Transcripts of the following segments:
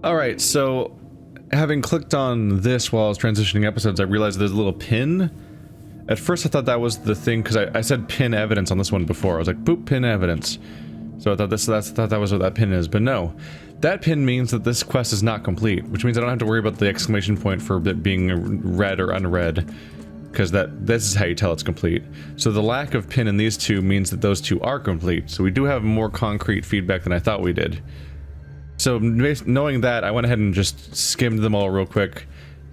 Alright, so having clicked on this while I was transitioning episodes, I realized there's a little pin. At first I thought that was the thing, because I said pin evidence on this one before. I was like, boop, pin evidence. So I thought that was what that pin is, but no. That pin means that this quest is not complete, which means I don't have to worry about the exclamation point for it being read or unread, because this is how you tell it's complete. So the lack of pin in these two means that those two are complete, so we do have more concrete feedback than I thought we did. So knowing that, I went ahead and just skimmed them all real quick,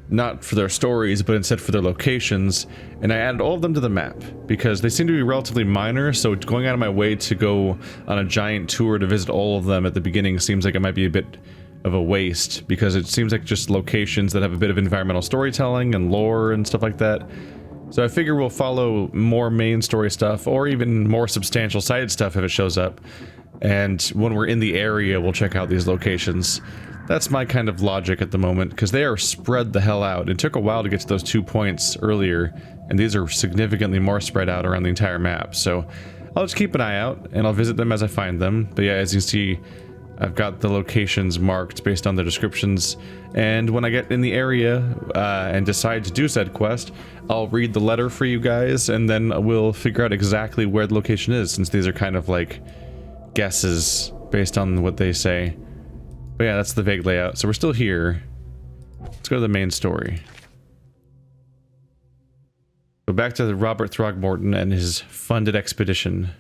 not for their stories, but instead for their locations, and I added all of them to the map, because they seem to be relatively minor, so going out of my way to go on a giant tour to visit all of them at the beginning seems like it might be a bit of a waste, because it seems like just locations that have a bit of environmental storytelling and lore and stuff like that. So I figure we'll follow more main story stuff, or even more substantial side stuff if it shows up, and when we're in the area we'll check out these locations. That's my kind of logic at the moment, because they are spread the hell out. It took a while to get to those 2 points earlier, and these are significantly more spread out around the entire map, so I'll just keep an eye out, and I'll visit them as I find them. But yeah, as you see, I've got the locations marked based on the descriptions, and when I get in the area and decide to do said quest, I'll read the letter for you guys, and then we'll figure out exactly where the location is, since these are kind of like guesses based on what they say. But yeah, that's the vague layout. So we're still here. Let's go to the main story. Go back to Robert Throgmorton and his funded expedition.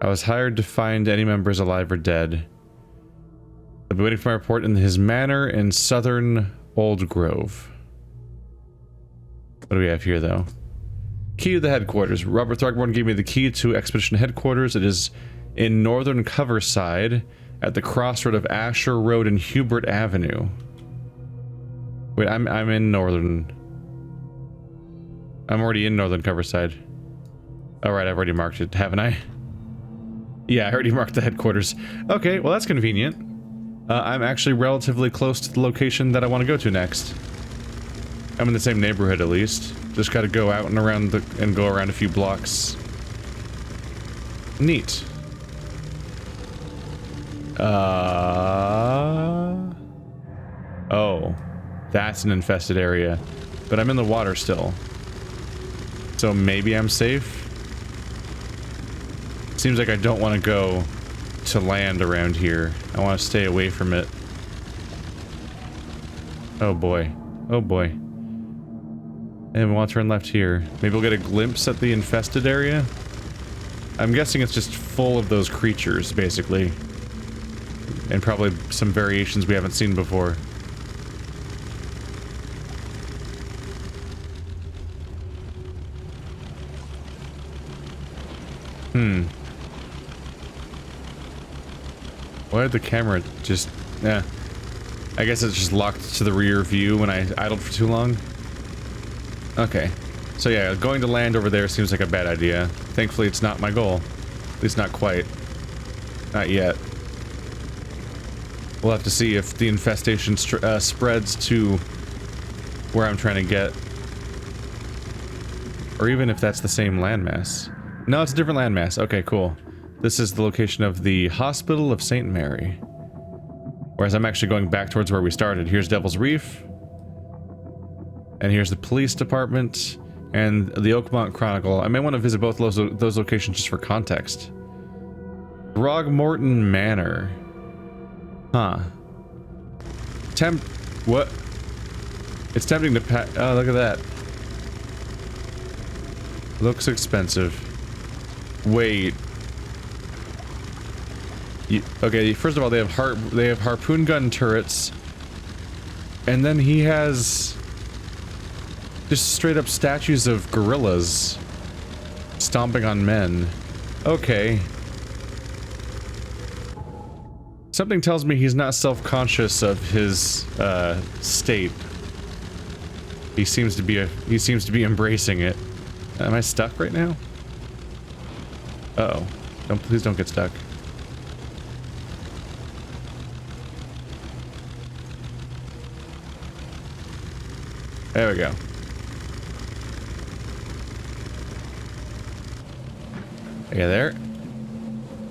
I was hired to find any members alive or dead. I'll be waiting for my report in his manor in southern Old Grove. What do we have here, though? Key to the headquarters. Robert Throgmorton gave me the key to expedition headquarters. It is in northern Coverside, at the crossroad of Asher Road and Hubert Avenue. Wait, I'm in northern. I'm already in northern Coverside. Alright, I've already marked it, haven't I? Yeah, I already marked the headquarters. Okay, well that's convenient. I'm actually relatively close to the location that I want to go to next. I'm in the same neighborhood at least. Just gotta go out and around and go around a few blocks. Neat. Oh. That's an infested area. But I'm in the water still. So maybe I'm safe? Seems like I don't want to go to land around here. I want to stay away from it. Oh boy. Oh boy. And we'll turn left here. Maybe we'll get a glimpse at the infested area? I'm guessing it's just full of those creatures, basically. And probably some variations we haven't seen before. Why did the camera just... I guess it's just locked to the rear view when I idled for too long. Okay. So yeah, going to land over there seems like a bad idea. Thankfully it's not my goal. At least not quite. Not yet. We'll have to see if the infestation spreads to where I'm trying to get. Or even if that's the same landmass. No, it's a different landmass. Okay, cool. This is the location of the Hospital of St. Mary. Whereas I'm actually going back towards where we started. Here's Devil's Reef. And here's the police department. And the Oakmont Chronicle. I may want to visit both those locations just for context. Throgmorton Manor. Huh. What? It's tempting to oh, look at that. Looks expensive. Wait. Okay, first of all, they have harpoon gun turrets. And then he has just straight up statues of gorillas stomping on men. Okay. Something tells me he's not self-conscious of his state. He seems to be embracing it. Am I stuck right now? Uh-oh. Please don't get stuck. There we go. Yeah, there.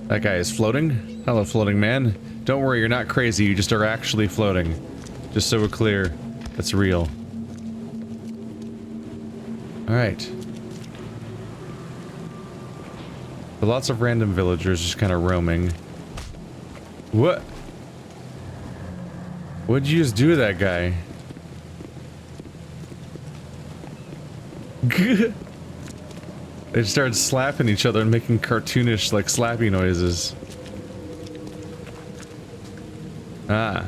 That guy is floating. Hello, floating man. Don't worry, you're not crazy. You just are actually floating. Just so we're clear, that's real. Alright. So lots of random villagers just kind of roaming. What? What'd you just do to that guy? They started slapping each other and making cartoonish, like, slappy noises. Ah.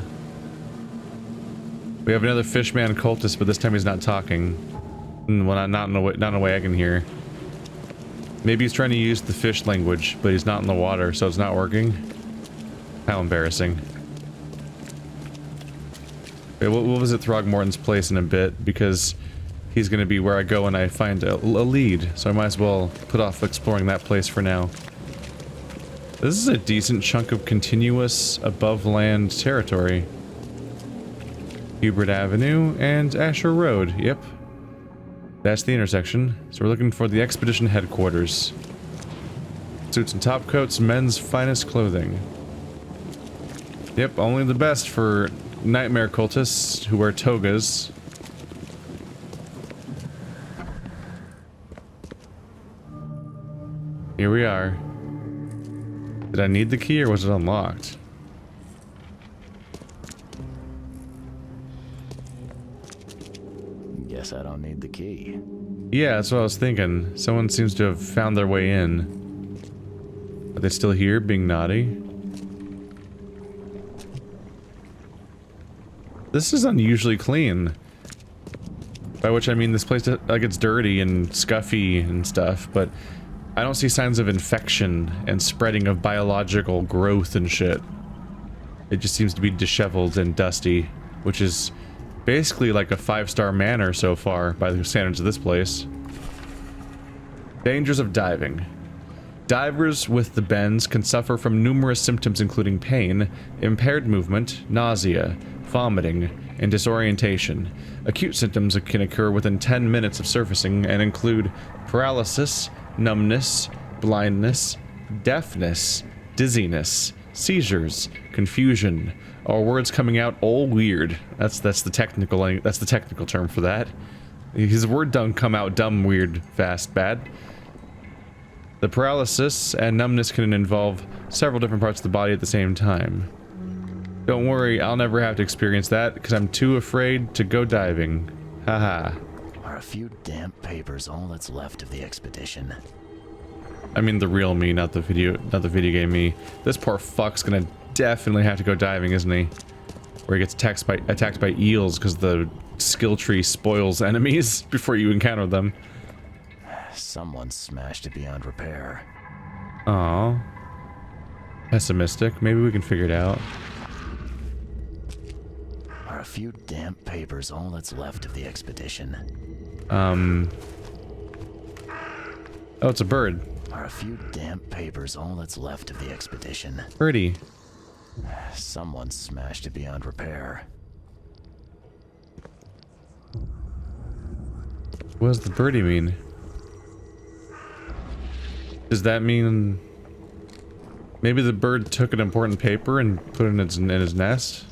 We have another fishman cultist, but this time he's not talking. Well, not in a way I can hear. Maybe he's trying to use the fish language, but he's not in the water, so it's not working. How embarrassing. Okay, we'll visit Throgmorton's place in a bit, because he's going to be where I go when I find a lead, so I might as well put off exploring that place for now. This is a decent chunk of continuous above-land territory. Hubert Avenue and Asher Road, yep. That's the intersection, so we're looking for the expedition headquarters. Suits and top coats, men's finest clothing. Yep, only the best for nightmare cultists who wear togas. Here we are. Did I need the key or was it unlocked? Guess I don't need the key. Yeah, that's what I was thinking. Someone seems to have found their way in. Are they still here, being naughty? This is unusually clean. By which I mean this place, like, it's dirty and scuffy and stuff, but I don't see signs of infection and spreading of biological growth and shit. It just seems to be disheveled and dusty, which is basically like a 5-star manor so far by the standards of this place. Dangers of diving. Divers with the bends can suffer from numerous symptoms including pain, impaired movement, nausea, vomiting, and disorientation. Acute symptoms can occur within 10 minutes of surfacing and include paralysis, numbness, blindness, deafness, dizziness, seizures, confusion, or words coming out all weird. That's the technical term for that. His word don't come out dumb, weird, fast, bad. The paralysis and numbness can involve several different parts of the body at the same time. Don't worry, I'll never have to experience that because I'm too afraid to go diving. Haha. Are a few damp papers all that's left of the expedition? I mean the real me, not the video game me. This poor fuck's gonna definitely have to go diving, isn't he? Where he gets attacked by eels because the skill tree spoils enemies before you encounter them. Someone smashed it beyond repair. Aww. Pessimistic. Maybe we can figure it out. Are a few damp papers all that's left of the expedition? Oh, it's a bird. Are a few damp papers all that's left of the expedition? Birdie. Someone smashed it beyond repair. What does the birdie mean? Does that mean maybe the bird took an important paper and put it in his nest?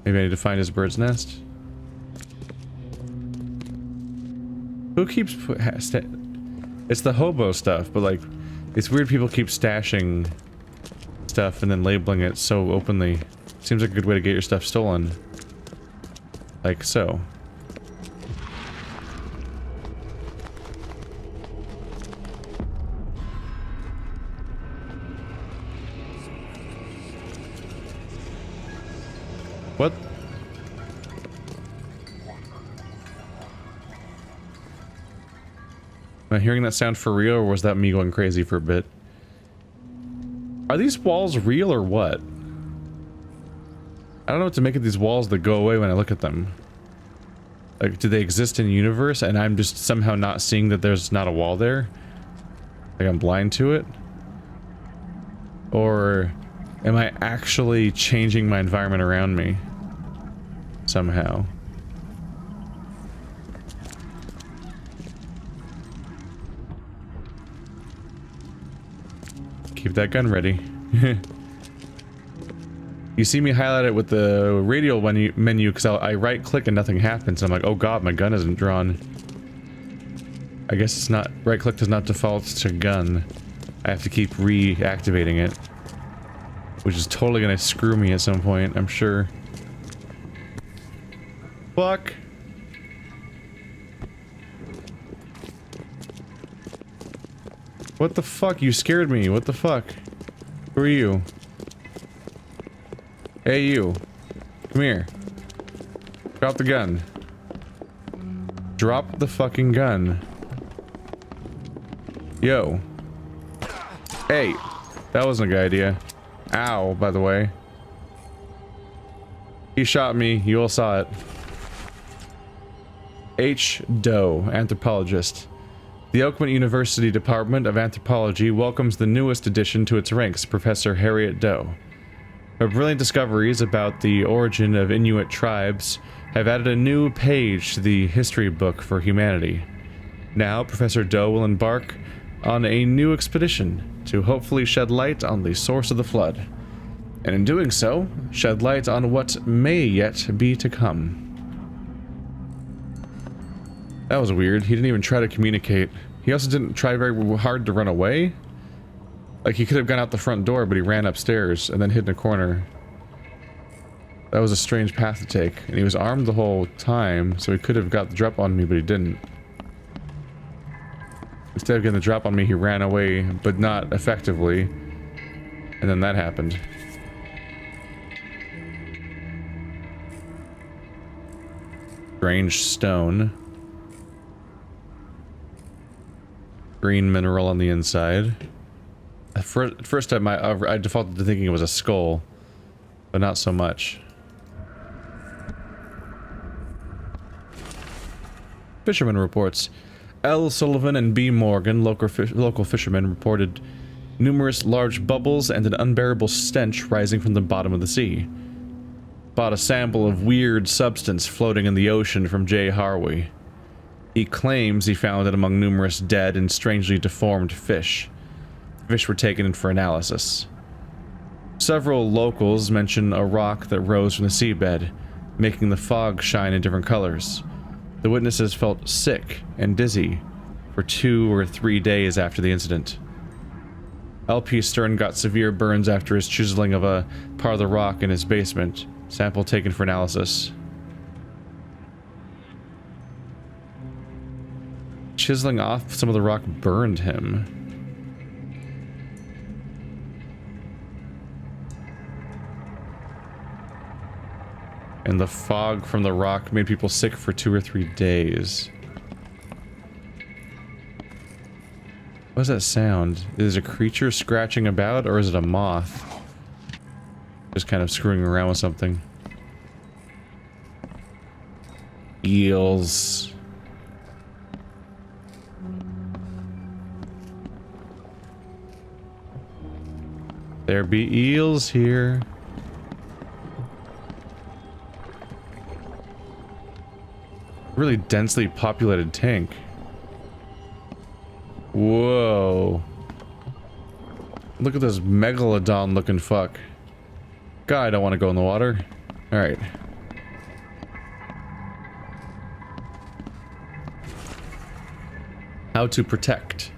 Maybe I need to find his bird's nest. Who keeps it's the hobo stuff, but like it's weird people keep stashing stuff and then labeling it so openly. Seems like a good way to get your stuff stolen. Like so. What? Am I hearing that sound for real, or was that me going crazy for a bit? Are these walls real or what? I don't know what to make of these walls that go away when I look at them. Like, do they exist in the universe and I'm just somehow not seeing that there's not a wall there? Like I'm blind to it? Or am I actually changing my environment around me? Somehow. Keep that gun ready. You see me highlight it with the radial menu because I right click and nothing happens. I'm like, oh god, my gun isn't drawn. I guess it's not, right click does not default to gun. I have to keep reactivating it. Which is totally gonna screw me at some point, I'm sure. Fuck! What the fuck? You scared me. What the fuck? Who are you? Hey you. Come here. Drop the gun. Drop the fucking gun. Yo. Hey. That wasn't a good idea. Ow, by the way. He shot me. You all saw it. H. Doe, anthropologist. The Oakmont University Department of Anthropology welcomes the newest addition to its ranks, Professor Harriet Doe. Her brilliant discoveries about the origin of Inuit tribes have added a new page to the history book for humanity. Now, Professor Doe will embark on a new expedition to hopefully shed light on the source of the flood, and in doing so, shed light on what may yet be to come. That was weird. He didn't even try to communicate. He also didn't try very hard to run away. Like, he could have gone out the front door, but he ran upstairs and then hid in a corner. That was a strange path to take. And he was armed the whole time, so he could have got the drop on me, but he didn't. Instead of getting the drop on me, he ran away, but not effectively. And then that happened. Strange stone. Green mineral on the inside. At first time I defaulted to thinking it was a skull, but not so much. Fisherman reports. L. Sullivan and B. Morgan, local fishermen, reported numerous large bubbles and an unbearable stench rising from the bottom of the sea. Bought a sample of weird substance floating in the ocean from J. Harvey. He claims he found it among numerous dead and strangely deformed fish. Fish were taken in for analysis. Several locals mention a rock that rose from the seabed, making the fog shine in different colors. The witnesses felt sick and dizzy for 2 or 3 days after the incident. LP Stern got severe burns after his chiseling of a part of the rock in his basement. Sample taken for analysis. Chiseling off some of the rock burned him. And the fog from the rock made people sick for 2 or 3 days. What does that sound? Is it a creature scratching about, or is it a moth? Just kind of screwing around with something. Eels. There be eels here. Really densely populated tank. Whoa. Look at this megalodon looking fuck. God, I don't want to go in the water. Alright. How to protect.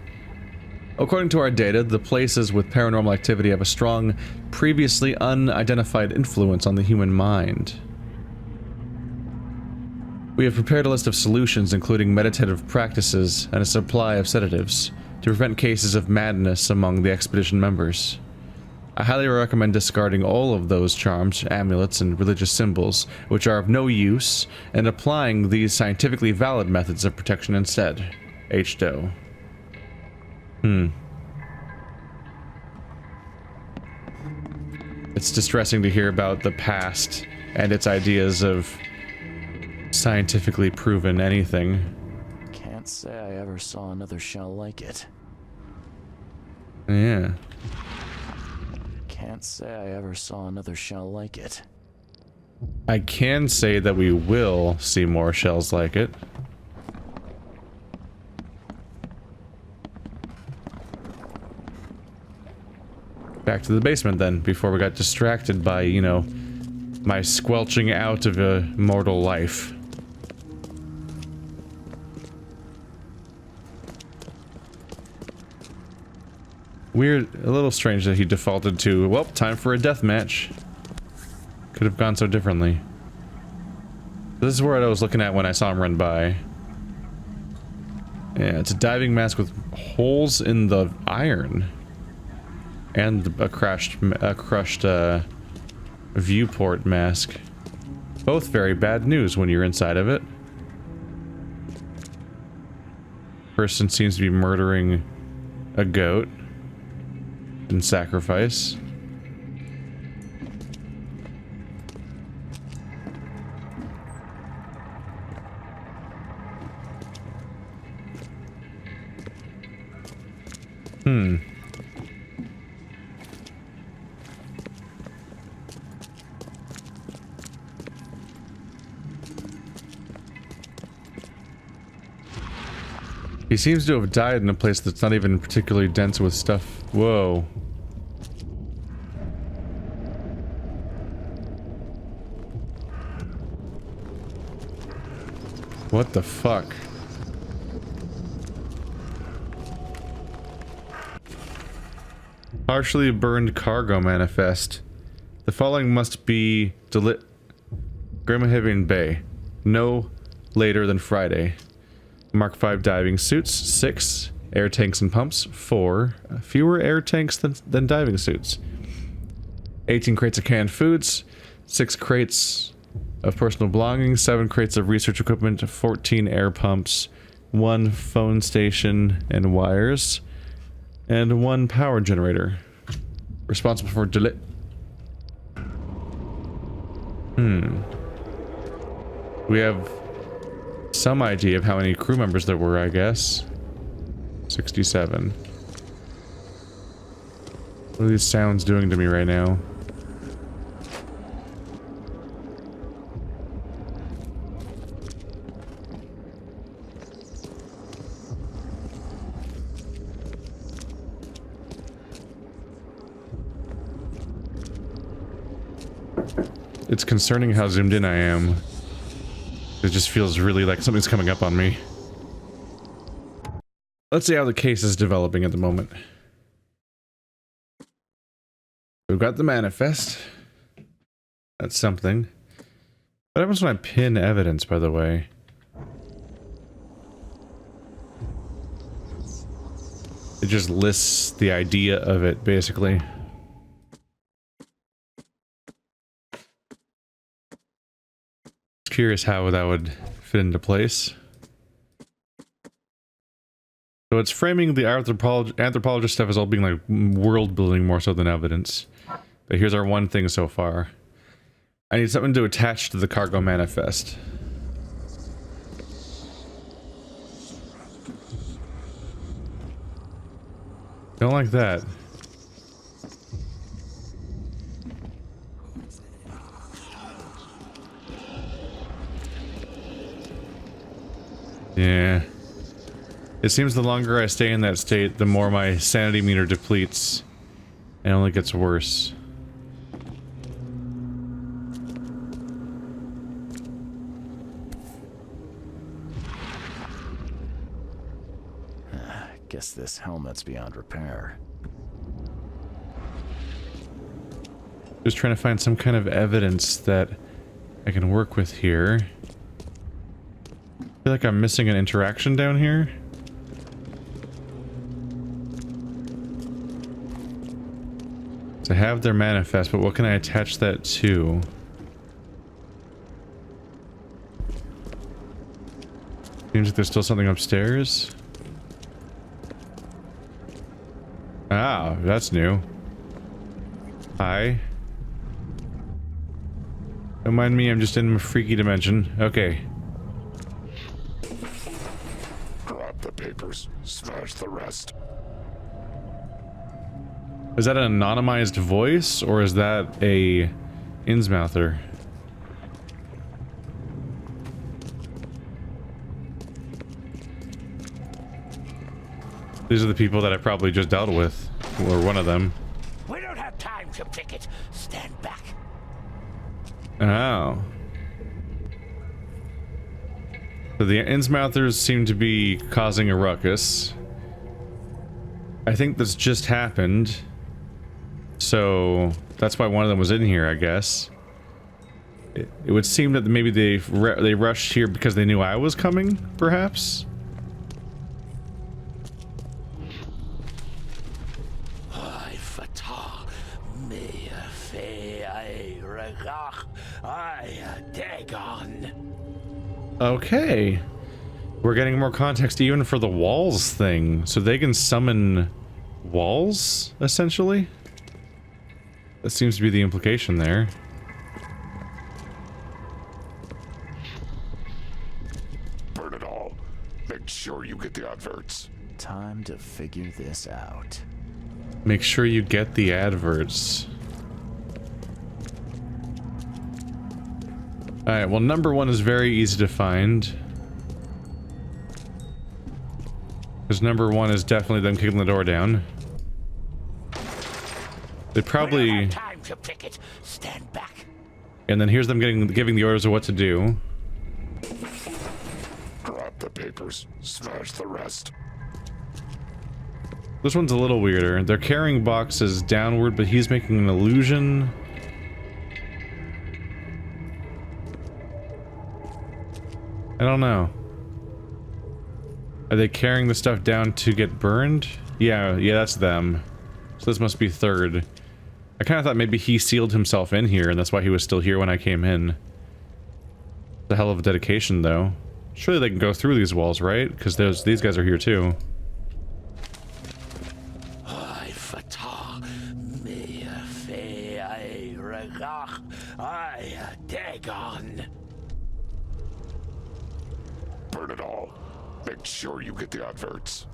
According to our data, the places with paranormal activity have a strong, previously unidentified influence on the human mind. We have prepared a list of solutions, including meditative practices and a supply of sedatives, to prevent cases of madness among the expedition members. I highly recommend discarding all of those charms, amulets, and religious symbols, which are of no use, and applying these scientifically valid methods of protection instead. H. Doe. It's distressing to hear about the past and its ideas of scientifically proven anything. Can't say I ever saw another shell like it. Yeah. Can't say I ever saw another shell like it. I can say that we will see more shells like it. Back to the basement then, before we got distracted by, you know, my squelching out of a mortal life. Weird, a little strange that he defaulted to, well, time for a death match. Could have gone so differently. This is what I was looking at when I saw him run by. Yeah, it's a diving mask with holes in the iron. And a crushed viewport mask. Both very bad news when you're inside of it. Person seems to be murdering a goat in sacrifice. He seems to have died in a place that's not even particularly dense with stuff. Whoa. What the fuck? Partially burned cargo manifest. The following must be Grimhaven Bay. No later than Friday. Mark 5 diving suits. 6 air tanks and pumps. 4 fewer air tanks than diving suits. 18 crates of canned foods. 6 crates of personal belongings. 7 crates of research equipment. 14 air pumps. 1 phone station and wires. And 1 power generator. Responsible for We have some idea of how many crew members there were, I guess. 67. What are these sounds doing to me right now? It's concerning how zoomed in I am. It just feels really like something's coming up on me. Let's see how the case is developing at the moment. We've got the manifest. That's something. What happens when I pin evidence, by the way? It just lists the idea of it, basically. Curious how that would fit into place. So it's framing the anthropologist stuff as all being like world building more so than evidence. But here's our one thing so far. I need something to attach to the cargo manifest. Don't like that. Yeah. It seems the longer I stay in that state, the more my sanity meter depletes. It only gets worse. Guess this helmet's beyond repair. Just trying to find some kind of evidence that I can work with here. I feel like I'm missing an interaction down here. So I have their manifest, but what can I attach that to? Seems like there's still something upstairs. Ah, that's new. Hi. Don't mind me, I'm just in a freaky dimension. Okay. Grab the papers, smash the rest. Is that an anonymized voice, or is that a Innsmouther? These are the people that I probably just dealt with, or one of them. We don't to pick it. Stand back. Oh. So the Innsmouthers seem to be causing a ruckus. I think this just happened. So that's why one of them was in here, I guess. It would seem that maybe they rushed here because they knew I was coming, perhaps? Okay. We're getting more context even for the walls thing. So they can summon walls, essentially? That seems to be the implication there. Burn it all. Make sure you get the adverts. Time to figure this out. Make sure you get the adverts. Alright, well, number one is very easy to find. Because number one is definitely them kicking the door down. They probably... Time to pick it. Stand back. And then here's them giving the orders of what to do. Grab the papers. Smash the rest. This one's a little weirder. They're carrying boxes downward, but he's making an illusion. I don't know. Are they carrying the stuff down to get burned? Yeah, that's them. So this must be third. I kind of thought maybe he sealed himself in here, and that's why he was still here when I came in. The hell of a dedication, though. Surely they can go through these walls, right? Because these guys are here too. Burn it all. Make sure you get the adverts.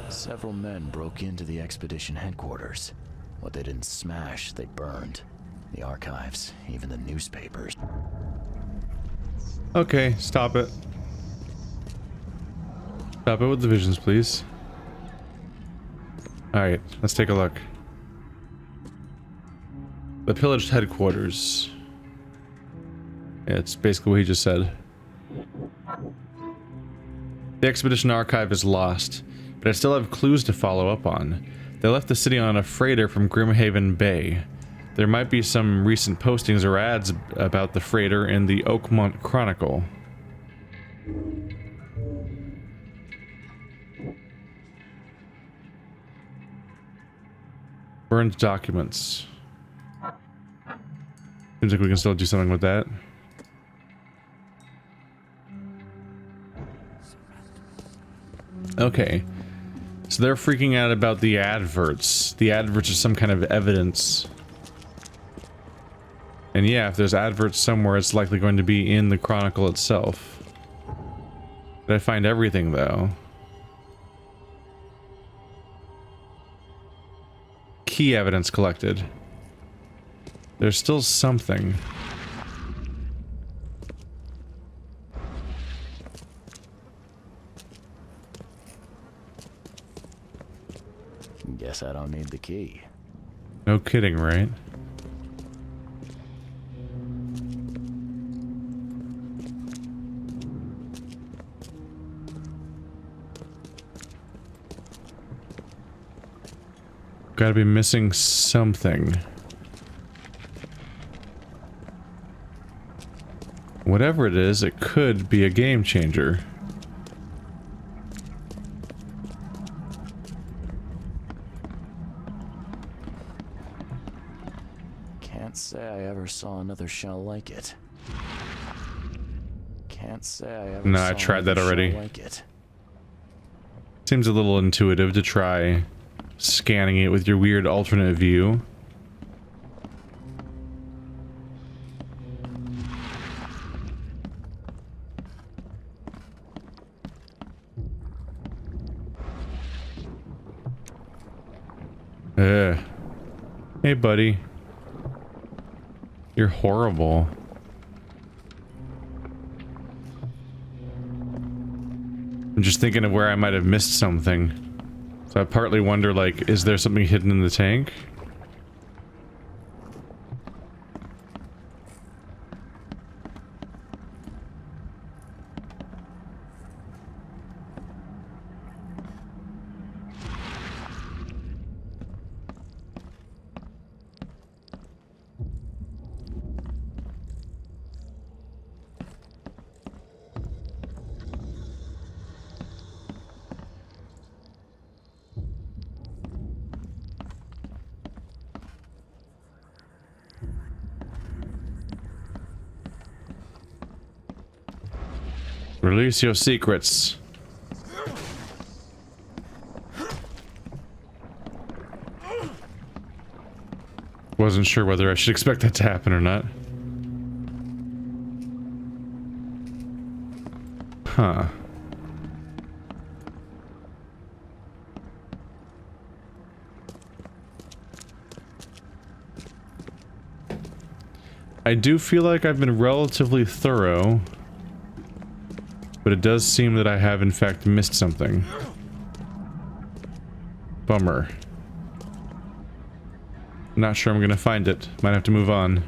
Several men broke into the expedition headquarters. What they didn't smash, they burned. The archives, even the newspapers. Okay, stop it. Stop it with the visions, please. Alright, let's take a look. The pillaged headquarters. Yeah, it's basically what he just said. The expedition archive is lost, but I still have clues to follow up on. They left the city on a freighter from Grimhaven Bay. There might be some recent postings or ads about the freighter in the Oakmont Chronicle. Burned documents. Seems like we can still do something with that. Okay. So they're freaking out about the adverts. The adverts are some kind of evidence. And yeah, if there's adverts somewhere, it's likely going to be in the Chronicle itself. Did I find everything, though? Key evidence collected. There's still something. Guess I don't need the key. No kidding, right? Gotta be missing something. Whatever it is, it could be a game changer. Can't say I ever saw another shell like it. Can't say I ever No, saw I tried that another already. shell like it. Seems a little intuitive to try scanning it with your weird alternate view. Hey, buddy. You're horrible. I'm just thinking of where I might have missed something. So I partly wonder, like, is there something hidden in the tank? Release your secrets. Wasn't sure whether I should expect that to happen or not. Huh. I do feel like I've been relatively thorough, but it does seem that I have in fact missed something. Bummer. Not sure I'm gonna find it. Might have to move on.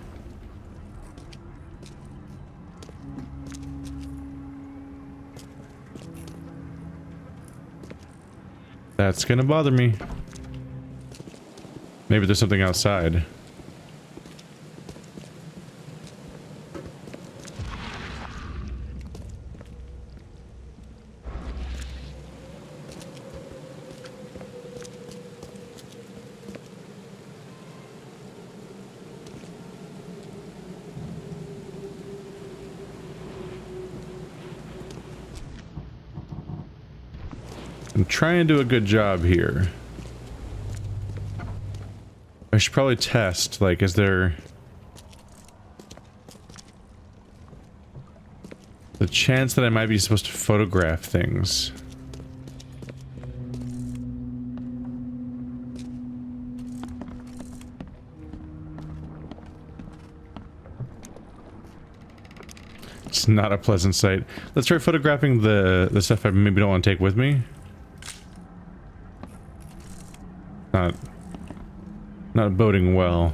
That's gonna bother me. Maybe there's something outside. I'm trying to do a good job here. I should probably test, like, is there the chance that I might be supposed to photograph things? It's not a pleasant sight. Let's try photographing the stuff I maybe don't want to take with me. Not boding well.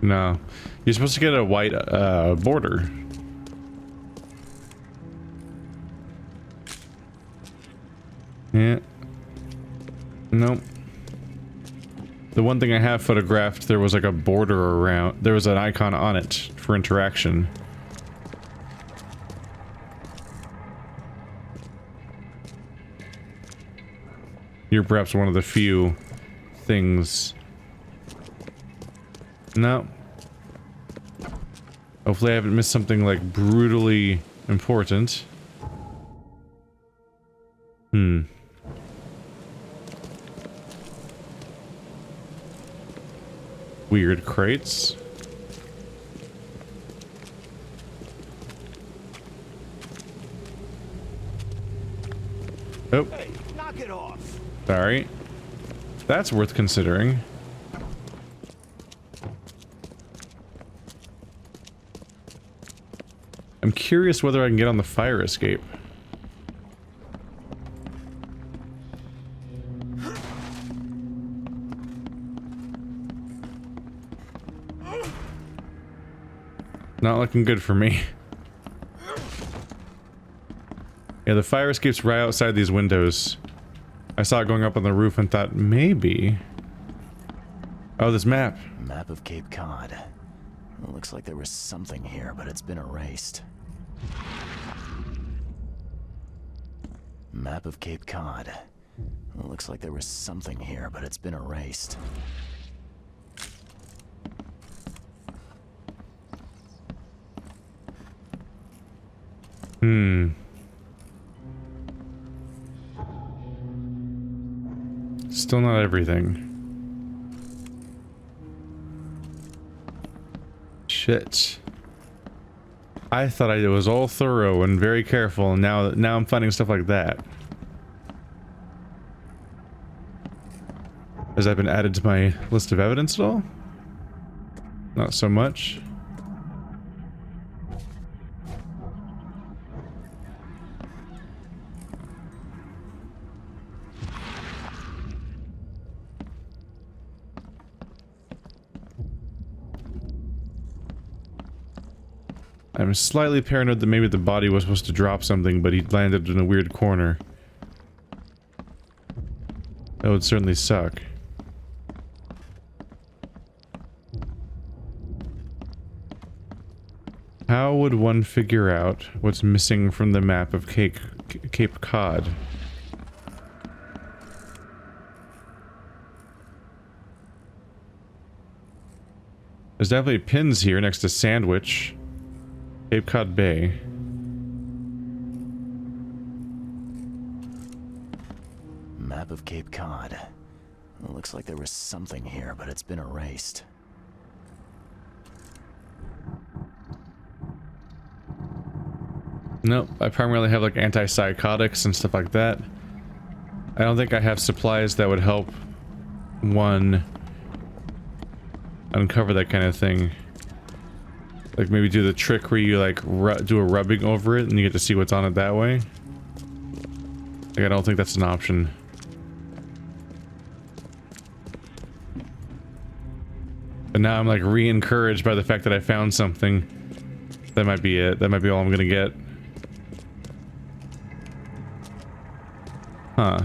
No. You're supposed to get a white border. Yeah. Nope. The one thing I have photographed, there was like a border around. There was an icon on it for interaction. You're perhaps one of the few things. No. Hopefully I haven't missed something like brutally important. Weird crates. Oh. Hey, knock it off. Sorry. That's worth considering. I'm curious whether I can get on the fire escape. Not looking good for me. Yeah, the fire escape's right outside these windows. I saw it going up on the roof and thought, maybe... Oh, this map. Map of Cape Cod. It looks like there was something here, but it's been erased. Map of Cape Cod. It looks like there was something here, but it's been erased. Still not everything. Shit. I thought I was all thorough and very careful, and now I'm finding stuff like that. Has that been added to my list of evidence at all? Not so much. I'm slightly paranoid that maybe the body was supposed to drop something, but he landed in a weird corner. That would certainly suck. How would one figure out what's missing from the map of Cape Cod? There's definitely pins here next to Sandwich. Cape Cod Bay. Map of Cape Cod. It looks like there was something here, but it's been erased. Nope, I primarily have like antipsychotics and stuff like that. I don't think I have supplies that would help one uncover that kind of thing. Like maybe do the trick where you like do a rubbing over it and you get to see what's on it that way. Like I don't think that's an option. But now I'm like re-encouraged by the fact that I found something. That might be it. That might be all I'm gonna get. Huh.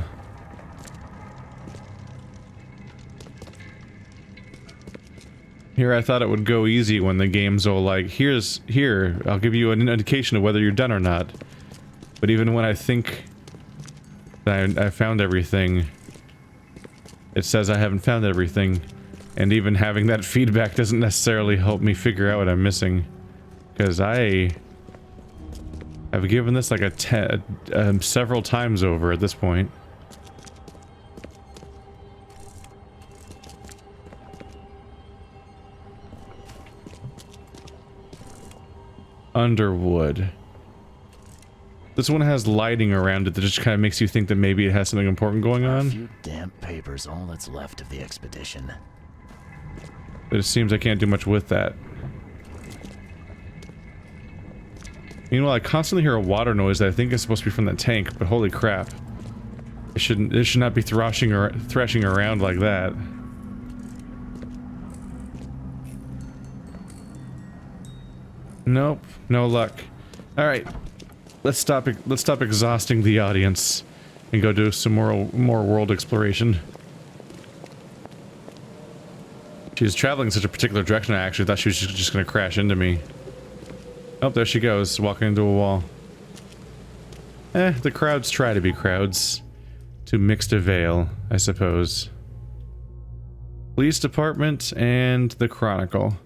Here I thought it would go easy when the game's all like, here, I'll give you an indication of whether you're done or not. But even when I think that I found everything, it says I haven't found everything. And even having that feedback doesn't necessarily help me figure out what I'm missing. Because I have given this like several times over at this point. Underwood. This one has lighting around it that just kind of makes you think that maybe it has something important going on. A few damp papers, all that's left of the expedition. But it seems I can't do much with that. Meanwhile, I constantly hear a water noise that I think is supposed to be from the tank, but holy crap. It should not be thrashing around like that. Nope, no luck. All right, let's stop exhausting the audience and go do some more world exploration. She was traveling in such a particular direction, I actually thought she was just gonna crash into me. Oh, there she goes, walking into a wall. The crowds try to be crowds. To mixed avail, I suppose. Police department and the Chronicle.